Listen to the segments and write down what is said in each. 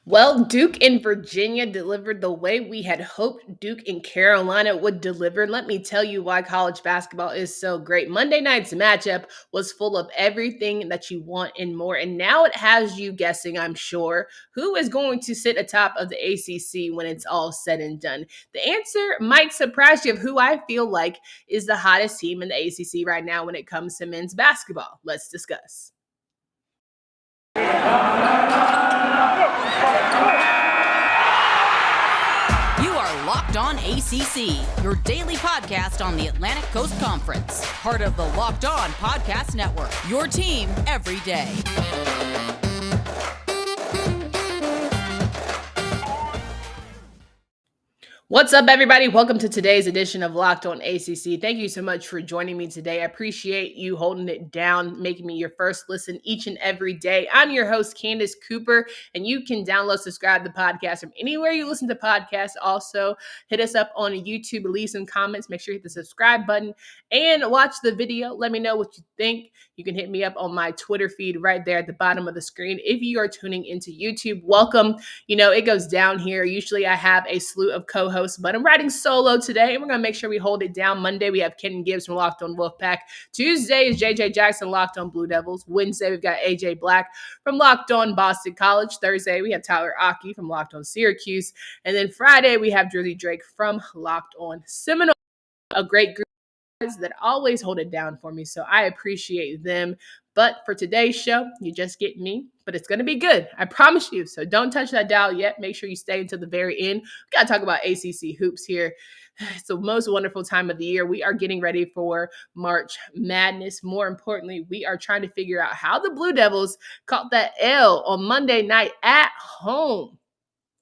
Well, Duke and Virginia delivered the way we had hoped Duke and Carolina would deliver. Let me tell you why college basketball is so great. Monday night's matchup was full of everything that you want and more. And now it has you guessing, I'm sure, who is going to sit atop of the ACC when it's all said and done. The answer might surprise you of who I feel like is the hottest team in the ACC right now when it comes to men's basketball. Let's discuss. You are Locked On ACC, your daily podcast on the Atlantic Coast Conference. Part of the Locked On Podcast Network, your team every day. What's up, everybody? Welcome to today's edition of Locked On ACC. Thank you so much for joining me today. I appreciate you holding it down, making me your first listen each and every day. I'm your host, Candace Cooper, and you can download, subscribe to the podcast from anywhere you listen to podcasts. Also, hit us up on YouTube, leave some comments, make sure you hit the subscribe button, and watch the video. Let me know what you think. You can hit me up on my Twitter feed right there at the bottom of the screen. If you are tuning into YouTube, welcome. You know, it goes down here. Usually I have a slew of co-hosts, but I'm riding solo today, and we're going to make sure we hold it down. Monday, we have Ken Gibbs from Locked On Wolfpack. Tuesday is JJ Jackson, Locked On Blue Devils. Wednesday, we've got AJ Black from Locked On Boston College. Thursday, we have Tyler Aki from Locked On Syracuse. And then Friday, we have Drizzy Drake from Locked On Seminole. A great group that always hold it down for me, so I appreciate them. But for today's show, you just get me, but it's going to be good. I promise you. So don't touch that dial yet. Make sure you stay until the very end. We got to talk about ACC hoops here. It's the most wonderful time of the year. We are getting ready for March Madness. More importantly, we are trying to figure out how the Blue Devils caught that L on Monday night at home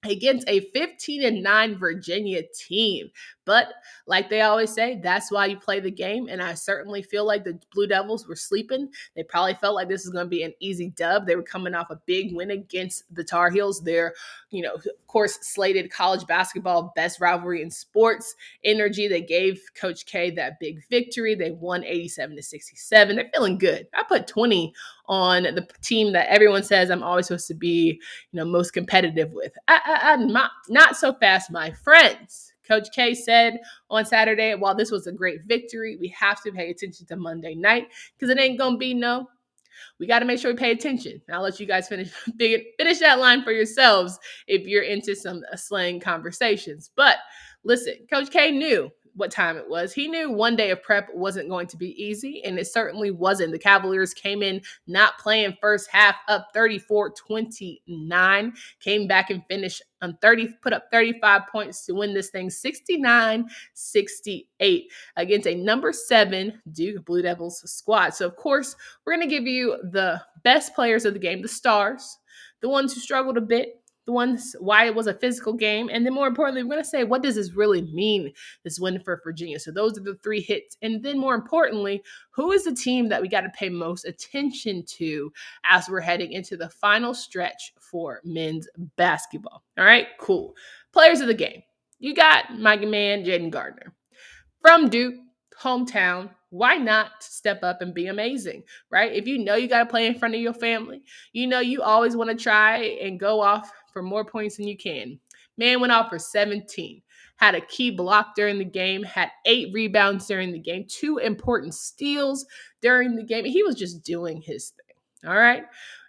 against a 15-9 Virginia team. But like they always say, that's why you play the game. And I certainly feel like the Blue Devils were sleeping. They probably felt like this was going to be an easy dub. They were coming off a big win against the Tar Heels. They're, of course, slated college basketball best rivalry in sports. Energy, they gave Coach K that big victory. They won 87-67. They're feeling good. I put 20 on the team that everyone says I'm always supposed to be, most competitive with. I'm not so fast, my friends. Coach K said on Saturday, while this was a great victory, we have to pay attention to Monday night because it ain't gonna be we got to make sure we pay attention. I'll let you guys finish that line for yourselves if you're into some slang conversations. But listen, Coach K knew what time it was. He knew one day of prep wasn't going to be easy, and it certainly wasn't. The Cavaliers came in not playing first half up 34-29, came back and finished on 30, put up 35 points to win this thing 69-68 against a number 7 Duke Blue Devils squad. So, of course, we're going to give you the best players of the game, the stars, the ones who struggled a bit, the ones why it was a physical game, and then more importantly, we're going to say, what does this really mean, this win for Virginia? So those are the 3 hits. And then more importantly, who is the team that we got to pay most attention to as we're heading into the final stretch for men's basketball? All right, cool. Players of the game. You got my man, Jaden Gardner. From Duke, hometown, why not step up and be amazing, right? If you know you got to play in front of your family, you always want to try and go off for more points than you can. Man went off for 17, had a key block during the game, had 8 rebounds during the game, 2 important steals during the game. He was just doing his thing, all right?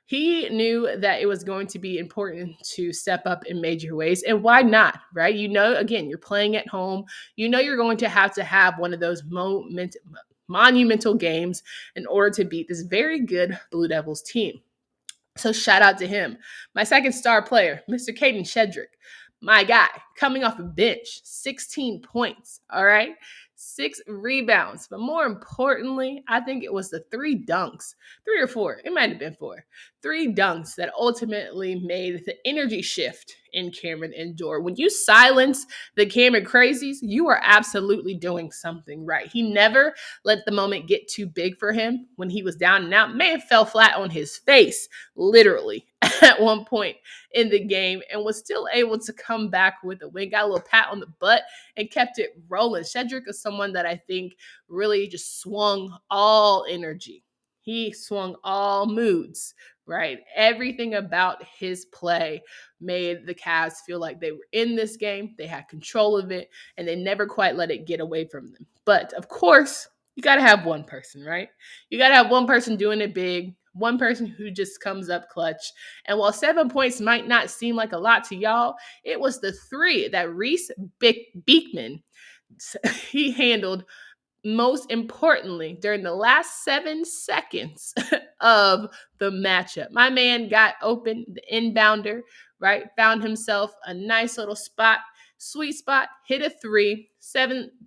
He knew that it was going to be important to step up in major ways. And why not, right? Again, you're playing at home. You're going to have one of those monumental games in order to beat this very good Blue Devils team. So shout out to him. My second star player, Mr. Caden Shedrick, my guy, coming off a bench, 16 points, all right? 6 rebounds. But more importantly, I think it was the 3 dunks, 3 or 4, it might have been 4, 3 dunks that ultimately made the energy shift in Cameron Indoor. When you silence the Cameron crazies, you are absolutely doing something right. He never let the moment get too big for him. When he was down and out, man fell flat on his face, literally, at one point in the game, and was still able to come back with a win. Got a little pat on the butt and kept it rolling. Shedrick is someone that I think really just swung all energy. He swung all moods right? Everything about his play made the Cavs feel like they were in this game. They had control of it, and they never quite let it get away from them. But of course, you got to have one person, right? You got to have one person doing it big, one person who just comes up clutch. And while 7 points might not seem like a lot to y'all, it was the three that Reece Beekman he handled most importantly during the last 7 seconds of the matchup. My man got open, the inbounder, right? Found himself a nice little spot, sweet spot, hit a three,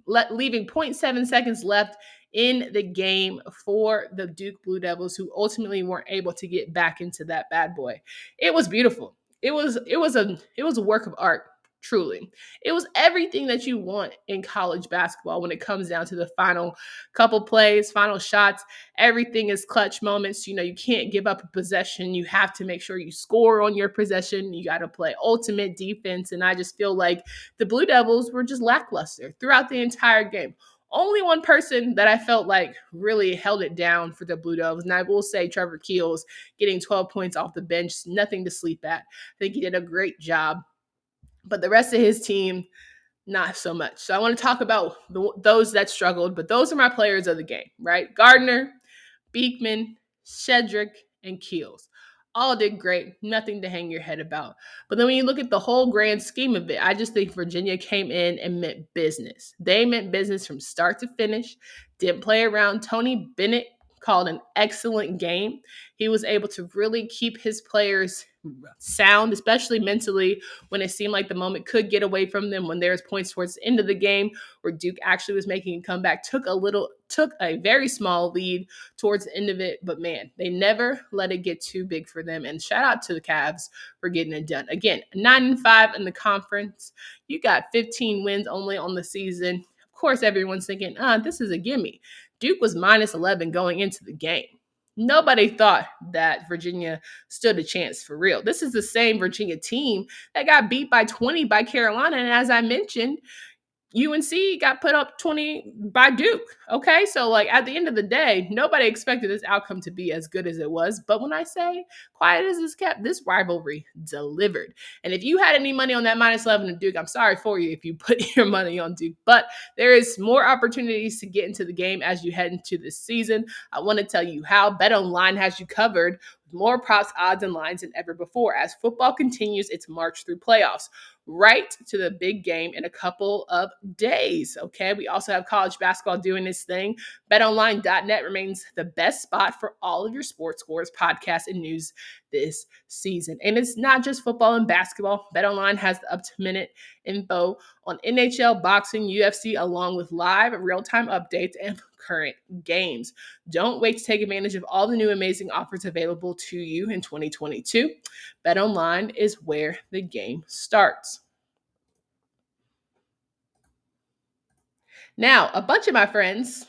leaving 0.7 seconds left in the game for the Duke Blue Devils, who ultimately weren't able to get back into that bad boy. It was beautiful. It was a work of art. Truly. It was everything that you want in college basketball when it comes down to the final couple plays, final shots. Everything is clutch moments. You can't give up a possession. You have to make sure you score on your possession. You got to play ultimate defense. And I just feel like the Blue Devils were just lackluster throughout the entire game. Only one person that I felt like really held it down for the Blue Devils, and I will say Trevor Keels getting 12 points off the bench, nothing to sleep at. I think he did a great job. But the rest of his team, not so much. So I want to talk about those that struggled, but those are my players of the game, right? Gardner, Beekman, Shedrick, and Keels. All did great. Nothing to hang your head about. But then when you look at the whole grand scheme of it, I just think Virginia came in and meant business. They meant business from start to finish. Didn't play around. Tony Bennett called an excellent game. He was able to really keep his players sound, especially mentally, when it seemed like the moment could get away from them, when there's points towards the end of the game where Duke actually was making a comeback, took a very small lead towards the end of it. But man, they never let it get too big for them. And shout out to the Cavs for getting it done. Again, 9-5 in the conference. You got 15 wins only on the season. Of course, everyone's thinking, this is a gimme. Duke was minus 11 going into the game. Nobody thought that Virginia stood a chance for real. This is the same Virginia team that got beat by 20 by Carolina. And as I mentioned, UNC got put up 20 by Duke. Okay. So, at the end of the day, nobody expected this outcome to be as good as it was. But when I say quiet as it's kept, this rivalry delivered. And if you had any money on that minus 11 of Duke, I'm sorry for you if you put your money on Duke. But there is more opportunities to get into the game as you head into this season. I want to tell you how BetOnline has you covered with more props, odds, and lines than ever before as football continues its march through playoffs. Right to the big game in a couple of days. Okay. We also have college basketball doing this thing. BetOnline.net remains the best spot for all of your sports scores, podcasts, and news this season. And it's not just football and basketball. BetOnline has the up-to-minute info on NHL, boxing, UFC, along with live real-time updates and current games. Don't wait to take advantage of all the new amazing offers available to you in 2022. BetOnline is where the game starts. Now, a bunch of my friends,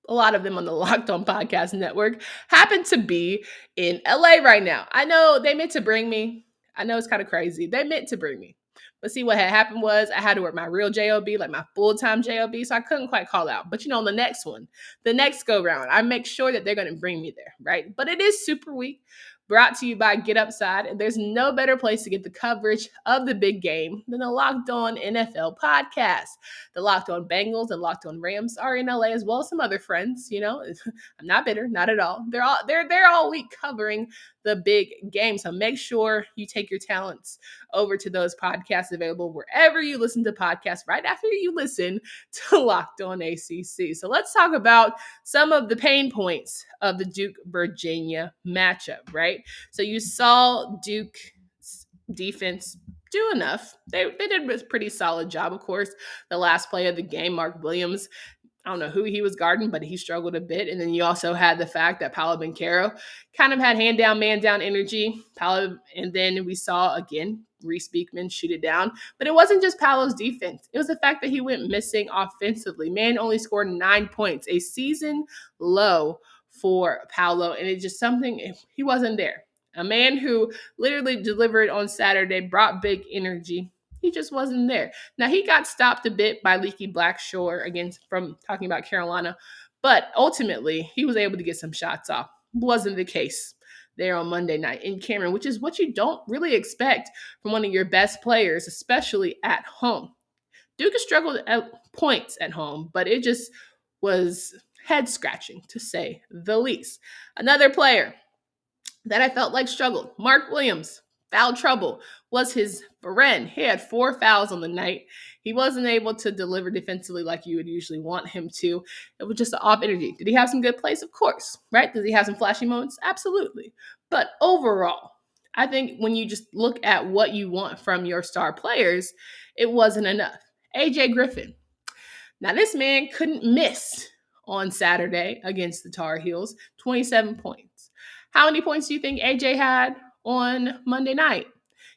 a lot of them on the Locked On Podcast Network, happen to be in LA right now. I know they meant to bring me. I know it's kind of crazy. They meant to bring me. But see, what had happened was I had to wear my real JOB, like my full-time JOB, so I couldn't quite call out. But the next one, the next go-round, I make sure that they're going to bring me there, right? But it is Super Week, brought to you by Get Upside, and there's no better place to get the coverage of the big game than the Locked On NFL podcast. The Locked On Bengals and Locked On Rams are in LA as well as some other friends. I'm not bitter, not at all. They're all week covering the big game. So make sure you take your talents over to those podcasts available wherever you listen to podcasts right after you listen to Locked On ACC. So let's talk about some of the pain points of the Duke-Virginia matchup, right? So you saw Duke's defense do enough. They did a pretty solid job, of course. The last play of the game, Mark Williams, I don't know who he was guarding, but he struggled a bit. And then you also had the fact that Paolo Banchero kind of had hand down, man down energy. And then we saw, again, Reece Beekman shoot it down. But it wasn't just Paolo's defense. It was the fact that he went missing offensively. Man only scored 9 points, a season low for Paolo. And it's just something, he wasn't there. A man who literally delivered on Saturday, brought big energy. He just wasn't there. Now, he got stopped a bit by Leaky Blackshaw, again, from talking about Carolina, but ultimately, he was able to get some shots off. Wasn't the case there on Monday night in Cameron, which is what you don't really expect from one of your best players, especially at home. Duke has struggled at points at home, but it just was head scratching to say the least. Another player that I felt like struggled, Mark Williams. Foul trouble was his friend. He had 4 fouls on the night. He wasn't able to deliver defensively like you would usually want him to. It was just an off energy. Did he have some good plays? Of course, right? Does he have some flashy moments? Absolutely. But overall, I think when you just look at what you want from your star players, it wasn't enough. AJ Griffin. Now, this man couldn't miss on Saturday against the Tar Heels, 27 points. How many points do you think AJ had on Monday night?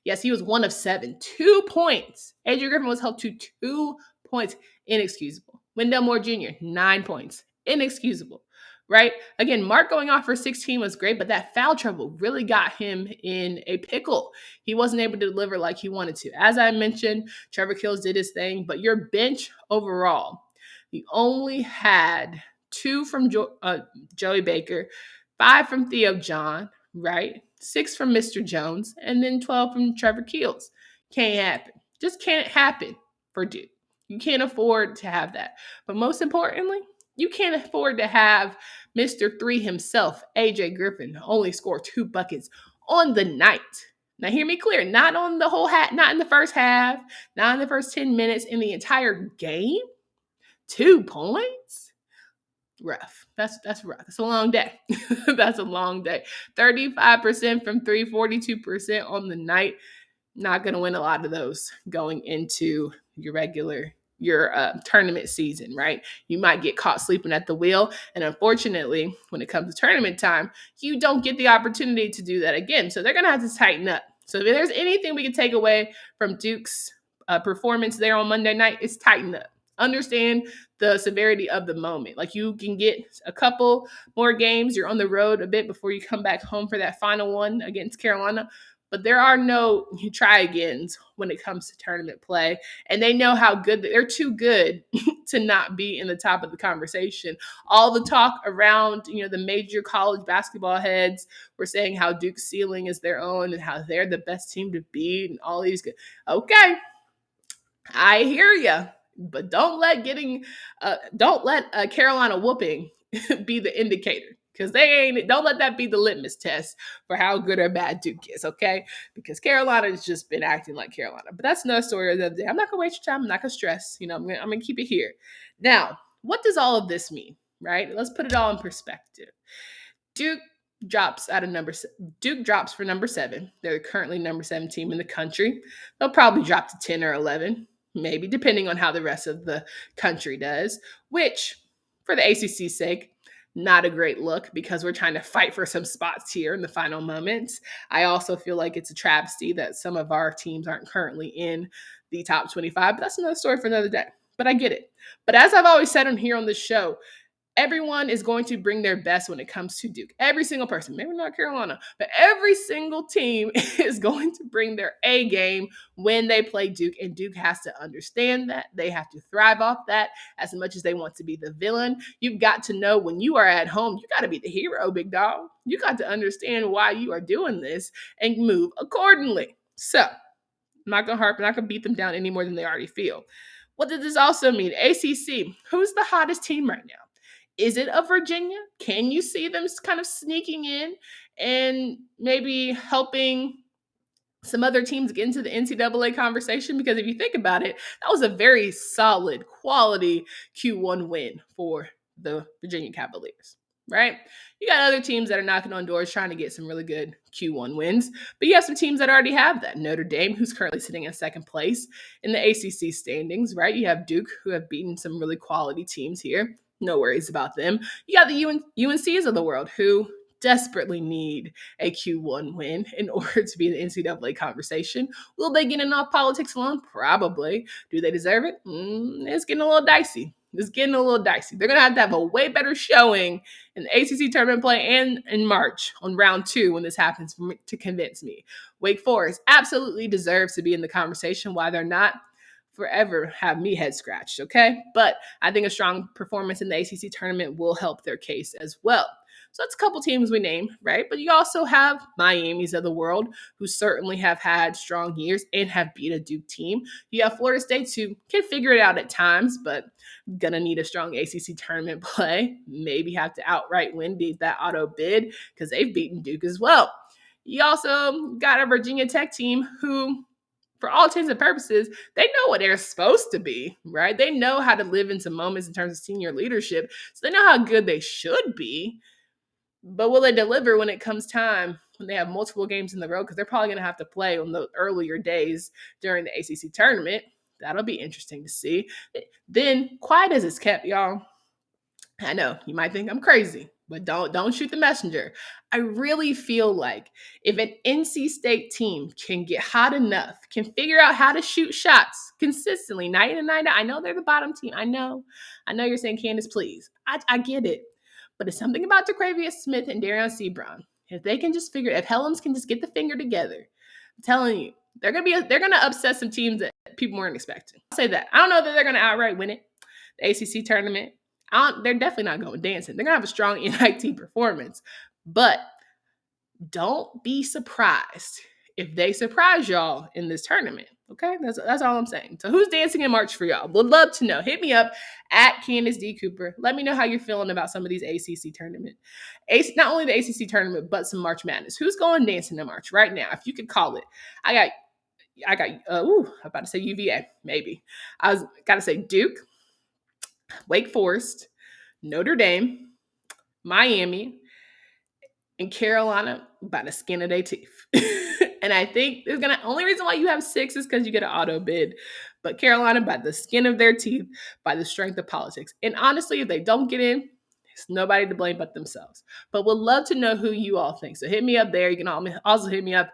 Yes, he was 1 of 7, 2 points. AJ Griffin was held to 2 points, inexcusable. Wendell Moore Jr., 9 points, inexcusable, right? Again, Mark going off for 16 was great, but that foul trouble really got him in a pickle. He wasn't able to deliver like he wanted to. As I mentioned, Trevor Kills did his thing, but your bench overall, you only had 2 from Joey Baker, 5 from Theo John, right? 6 from Mr. Jones, and then 12 from Trevor Keels. Can't happen. Just can't happen for Duke. You can't afford to have that. But most importantly, you can't afford to have Mr. 3 himself, AJ Griffin, only score 2 buckets on the night. Now, hear me clear, not on the whole not in the first half, not in the first 10 minutes, in the entire game. 2 points? Rough. That's rough. That's a long day. That's a long day. 35% from 3, 42% on the night. Not going to win a lot of those going into your tournament season, right? You might get caught sleeping at the wheel. And unfortunately, when it comes to tournament time, you don't get the opportunity to do that again. So they're going to have to tighten up. So if there's anything we can take away from Duke's performance there on Monday night, it's tighten up. Understand the severity of the moment. Like, you can get a couple more games. You're on the road a bit before you come back home for that final one against Carolina. But there are no try-agains when it comes to tournament play. And they know how good they're too good to not be in the top of the conversation. All the talk around, the major college basketball heads were saying how Duke's ceiling is their own and how they're the best team to beat and all these good. Okay, I hear you. But don't let Carolina whooping be the indicator, because don't let that be the litmus test for how good or bad Duke is, okay? Because Carolina has just been acting like Carolina. But that's another story of the other day. I'm not gonna waste your time. I'm not gonna stress. I'm gonna keep it here. Now, what does all of this mean, right? Let's put it all in perspective. Duke drops for number 7. They're currently number 7 team in the country. They'll probably drop to 10 or 11. Maybe, depending on how the rest of the country does, which, for the ACC's sake, not a great look, because we're trying to fight for some spots here in the final moments. I also feel like it's a travesty that some of our teams aren't currently in the top 25, but that's another story for another day. But I get it. But as I've always said on here on this show, everyone is going to bring their best when it comes to Duke. Every single person, maybe not Carolina, but every single team is going to bring their A game when they play Duke, and Duke has to understand that. They have to thrive off that as much as they want to be the villain. You've got to know when you are at home, you got to be the hero, big dog. You got to understand why you are doing this and move accordingly. So, I'm not going to harp, I'm not going to beat them down any more than they already feel. What does this also mean? ACC, who's the hottest team right now? Is it a Virginia? Can you see them kind of sneaking in and maybe helping some other teams get into the NCAA conversation? Because if you think about it, that was a very solid, quality Q1 win for the Virginia Cavaliers, right? You got other teams that are knocking on doors trying to get some really good Q1 wins, but you have some teams that already have that. Notre Dame, who's currently sitting in second place in the ACC standings, right? You have Duke, who have beaten some really quality teams here. No worries about them. You got the UNCs of the world, who desperately need a Q1 win in order to be in the NCAA conversation. Will they get enough politics alone? Probably. Do they deserve it? It's getting a little dicey. They're going to have a way better showing in the ACC tournament play and in March on round 2 when this happens to convince me. Wake Forest absolutely deserves to be in the conversation. Why they're not, forever have me head scratched, okay? But I think a strong performance in the ACC tournament will help their case as well. So that's a couple teams we name, right? But you also have Miami's of the world, who certainly have had strong years and have beat a Duke team. You have Florida State, who can figure it out at times, but gonna need a strong ACC tournament play. Maybe have to outright win, beat that auto bid, because they've beaten Duke as well. You also got a Virginia Tech team who, for all intents and purposes, they know what they're supposed to be, right? They know how to live into moments in terms of senior leadership. So they know how good they should be. But will they deliver when it comes time, when they have multiple games in the road? Because they're probably going to have to play on the earlier days during the ACC tournament. That'll be interesting to see. Then, quiet as it's kept, y'all. I know you might think I'm crazy, but don't shoot the messenger. I really feel like if an NC State team can get hot enough, can figure out how to shoot shots consistently, night in and night out. I know they're the bottom team. I know you're saying, Candace, please. I get it. But it's something about DeQuavius Smith and Darion Sebron. If they can just figure, if Helms can just get the finger together, I'm telling you, they're gonna upset some teams that people weren't expecting. I'll say that. I don't know that they're gonna outright win it, the ACC tournament. They're definitely not going dancing. They're going to have a strong NIT performance. But don't be surprised if they surprise y'all in this tournament. Okay? That's all I'm saying. So who's dancing in March for y'all? Would love to know. Hit me up at Candace D. Cooper. Let me know how you're feeling about some of these ACC tournament. Not only the ACC tournament, but some March Madness. Who's going dancing in March right now? If you could call it. I'm about to say UVA, maybe. I got to say Duke, Wake Forest, Notre Dame, Miami, and Carolina by the skin of their teeth. And I think only reason why you have 6 is because you get an auto bid. But Carolina by the skin of their teeth, by the strength of politics. And honestly, if they don't get in, it's nobody to blame but themselves. But would love to know who you all think. So hit me up there. You can also hit me up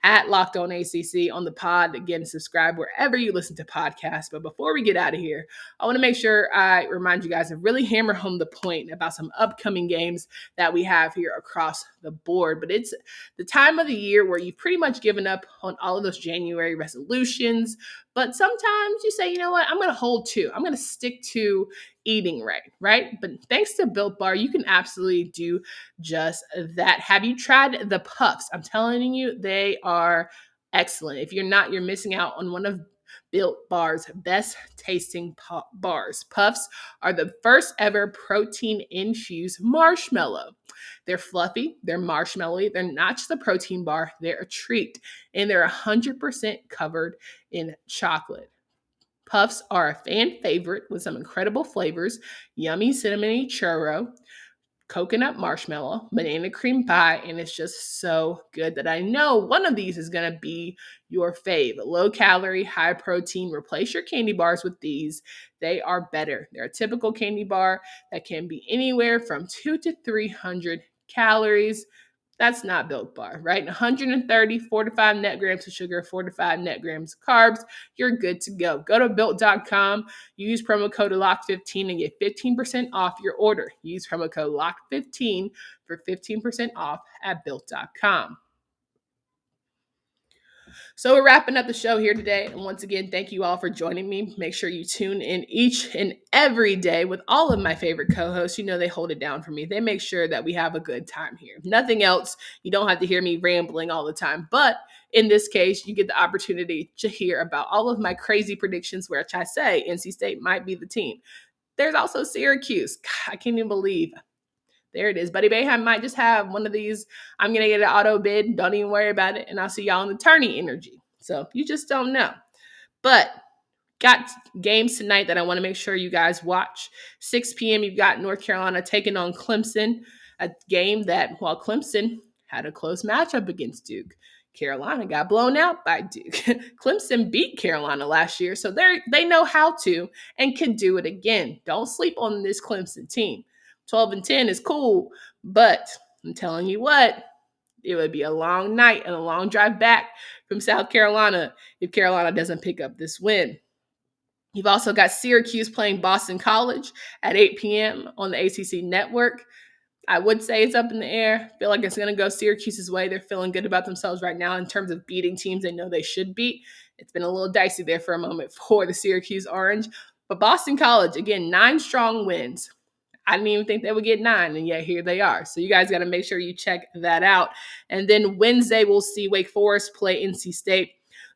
at Locked On ACC on the pod. Again, subscribe wherever you listen to podcasts. But before we get out of here, I want to make sure I remind you guys to really hammer home the point about some upcoming games that we have here across the board. But it's the time of the year where you've pretty much given up on all of those January resolutions. But sometimes you say, you know what, I'm going to hold to. I'm going to stick to eating right? But thanks to Built Bar, you can absolutely do just that. Have you tried the puffs? I'm telling you, they are excellent. If you're not, you're missing out on one of Built Bar's best tasting bars. Puffs are the first ever protein infused marshmallow. They're fluffy, they're marshmallowy, they're not just a protein bar, they're a treat, and they're 100% covered in chocolate. Puffs are a fan favorite with some incredible flavors: yummy cinnamony churro, coconut marshmallow, banana cream pie, and it's just so good that I know one of these is going to be your fave. Low calorie, high protein. Replace your candy bars with these. They are better. They're a typical candy bar that can be anywhere from 200 to 300 calories. That's not Built Bar, right? 130 fortified net grams of sugar, 45 net grams of carbs. You're good to go. Go to built.com, use promo code LOCK15 and get 15% off your order. Use promo code LOCK15 for 15% off at built.com. So we're wrapping up the show here today. And once again, thank you all for joining me. Make sure you tune in each and every day with all of my favorite co-hosts. You know, they hold it down for me. They make sure that we have a good time here. If nothing else, you don't have to hear me rambling all the time. But in this case, you get the opportunity to hear about all of my crazy predictions, which I say NC State might be the team. There's also Syracuse. God, I can't even believe. There it is. Buddy Bayham might just have one of these, I'm going to get an auto bid. Don't even worry about it. And I'll see y'all in the tourney energy. So you just don't know. But got games tonight that I want to make sure you guys watch. 6 p.m. You've got North Carolina taking on Clemson, a game that, while Clemson had a close matchup against Duke, Carolina got blown out by Duke. Clemson beat Carolina last year, so they know how to and can do it again. Don't sleep on this Clemson team. 12-10 is cool, but I'm telling you what, it would be a long night and a long drive back from South Carolina if Carolina doesn't pick up this win. You've also got Syracuse playing Boston College at 8 p.m. on the ACC network. I would say it's up in the air. I feel like it's going to go Syracuse's way. They're feeling good about themselves right now in terms of beating teams they know they should beat. It's been a little dicey there for a moment for the Syracuse Orange. But Boston College, again, 9 strong wins. I didn't even think they would get 9, and yet here they are. So you guys got to make sure you check that out. And then Wednesday, we'll see Wake Forest play NC State.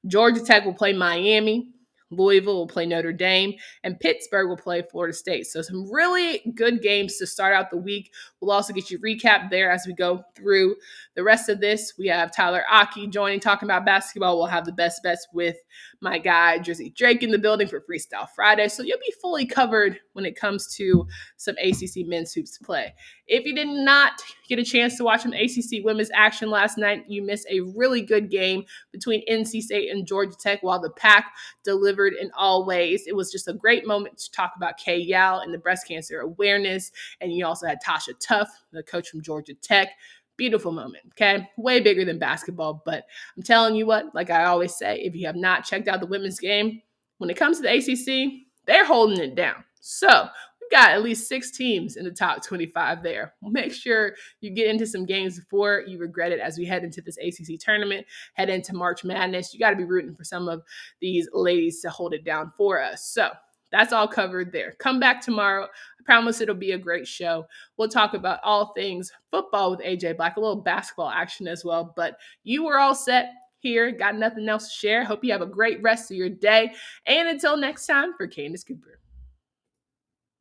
Georgia Tech will play Miami. Louisville will play Notre Dame, and Pittsburgh will play Florida State. So some really good games to start out the week. We'll also get you recap there as we go through the rest of this. We have Tyler Aki joining, talking about basketball. We'll have the best bets with my guy, Jersey Drake, in the building for Freestyle Friday. So you'll be fully covered when it comes to some ACC men's hoops play. If you did not get a chance to watch some ACC women's action last night, you missed a really good game between NC State and Georgia Tech, while the Pack delivered in all ways. It was just a great moment to talk about Kay Yao and the breast cancer awareness. And you also had Tasha Tuff, the coach from Georgia Tech. Beautiful moment, okay? Way bigger than basketball. But I'm telling you what, like I always say, if you have not checked out the women's game, when it comes to the ACC, they're holding it down. So we've got at least 6 teams in the top 25 there. Make sure you get into some games before you regret it as we head into this ACC tournament, head into March Madness. You got to be rooting for some of these ladies to hold it down for us. So that's all covered there. Come back tomorrow. I promise it'll be a great show. We'll talk about all things football with AJ Black, a little basketball action as well. But you were all set here. Got nothing else to share. Hope you have a great rest of your day. And until next time, for Candace Cooper.